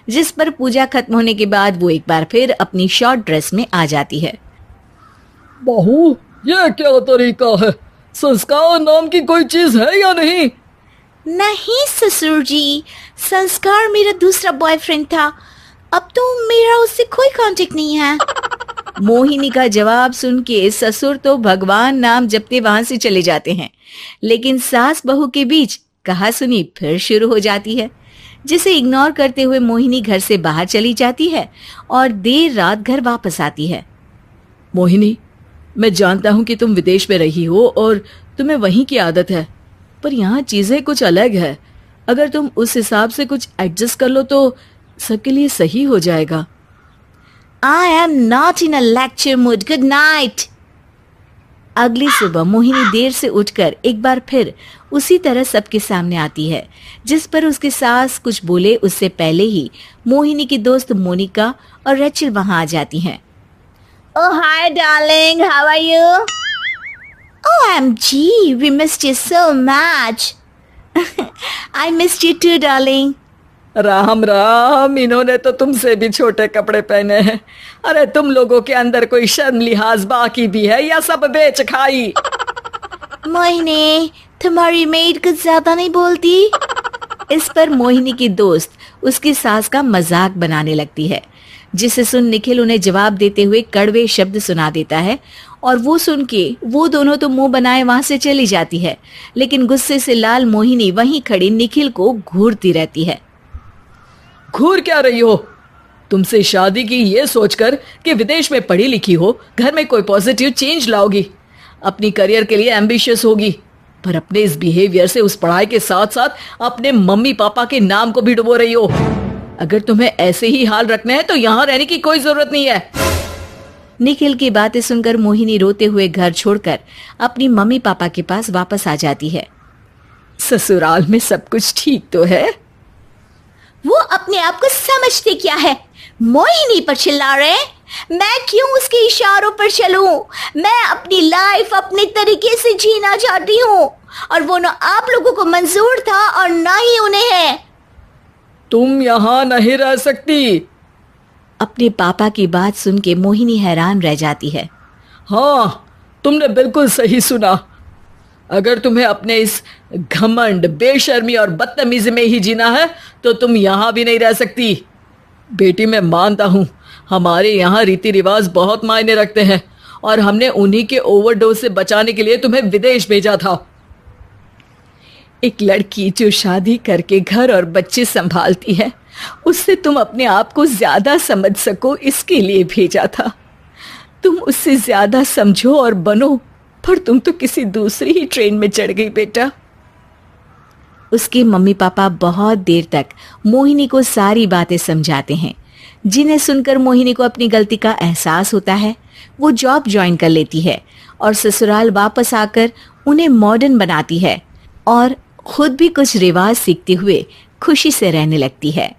जिस पर पूजा खत्म होने के बाद वो एक बार फिर अपनी शॉर्ट ड्रेस में आ जाती है। बहू, ये क्या तरीका है? संस्कार नाम की कोई चीज है या नहीं? नहीं ससुर जी, संस्कार मेरा दूसरा बॉयफ्रेंड था। अब तो मेरा उससे कोई कांटेक्ट नहीं है। मोहिनी का जवाब सुन के ससुर तो भगवान नाम जपते वहां से चले जाते हैं, लेकिन सास बहू के बीच कहासुनी फिर शुरू हो जाती है, जिसे इग्नोर करते हुए मोहिनी घर से बाहर चली जाती है और देर रात घर वापस आती है। मोहिनी, मैं जानता हूँ कि तुम विदेश में रही हो और तुम्हें वहीं की आदत है, पर यहाँ चीजें कुछ अलग है। अगर तुम उस हिसाब से कुछ एडजस्ट कर लो तो सबके लिए सही हो जाएगा। I am not in a lecture mood. Good night. अगली सुबह मोहिनी देर से उठकर एक बार फिर उसी तरह सबके सामने आती है, जिस पर उसकी सास कुछ बोले उससे पहले ही मोहिनी की दोस्त मोनिका और रेचल वहां आ जाती हैं। Oh hi darling, how are you? OMG, we missed you so much. I missed you too darling. Ram Ram, इन्होंने तो तुमसे भी छोटे कपड़े पहने हैं। अरे तुम लोगों के अंदर कोई शर्म लिहाज बाकी भी है या सब बेच खाई? मोहिनी, तुम्हारी मेड कुछ ज्यादा नहीं बोलती? इस पर मोहिनी की दोस्त उसकी सास का मजाक बनाने लगती है, जिसे सुन निखिल उन्हें जवाब देते हुए कड़वे शब्द सुना देता है और वो सुन के वो दोनों तो मुंह बनाए वहां से चली जाती है, लेकिन गुस्से से लाल मोहिनी वहीं खड़ी निखिल को घूरती रहती है। घूर क्या रही हो? तुमसे शादी की ये सोचकर कि विदेश में पढ़ी लिखी हो, घर में कोई पॉजिटिव चेंज लाओगी, अपनी करियर के लिए एम्बिशियस होगी, पर अपने इस बिहेवियर से उस पढ़ाई के साथ साथ अपने मम्मी पापा के नाम को भी डुबो रही हो। अगर तुम्हें ऐसे ही हाल रखना है तो यहाँ रहने की कोई जरूरत नहीं है। निखिल की बातें सुनकर मोहिनी रोते हुए घर छोड़कर अपनी मम्मी पापा के पास वापस आ जाती है। ससुराल में सब कुछ ठीक तो है? वो अपने आप को समझते क्या है? मोहिनी पर चिल्ला रहे? मैं क्यों उसके इशारों पर चलूं? मैं अपनी लाइफ अपने तरीके से जीना चाहती हूँ और वो ना आप लोगों को मंजूर था और ना ही उन्हें है। तुम यहाँ नहीं रह सकती। अपने पापा की बात सुन के मोहिनी हैरान रह जाती है। हाँ, तुमने बिल्कुल सही सुना। अगर तुम्हें अपने इस घमंड, बेशर्मी और बदतमीजी में ही जीना है तो तुम यहाँ भी नहीं रह सकती। बेटी, मैं मानता हूँ हमारे यहाँ रीति रिवाज बहुत मायने रखते हैं और हमने उन्हीं के ओवरडोज से बचाने के लिए तुम्हें विदेश भेजा था। एक लड़की जो शादी करके घर और बच्चे संभालती है, उससे तुम अपने आप को ज्यादा समझ सको इसके लिए भेजा था। तुम उससे ज्यादा समझो और बनो, पर तुम तो किसी दूसरी ही ट्रेन में चढ़ गई बेटा। उसके मम्मी पापा बहुत देर तक मोहिनी को सारी बातें समझाते हैं, जिन्हें सुनकर मोहिनी को अपनी गलती का एहसास होता है। वो जॉब ज्वाइन कर लेती है और ससुराल वापस आकर उन्हें मॉडर्न बनाती है और खुद भी कुछ रिवाज सीखते हुए खुशी से रहने लगती है।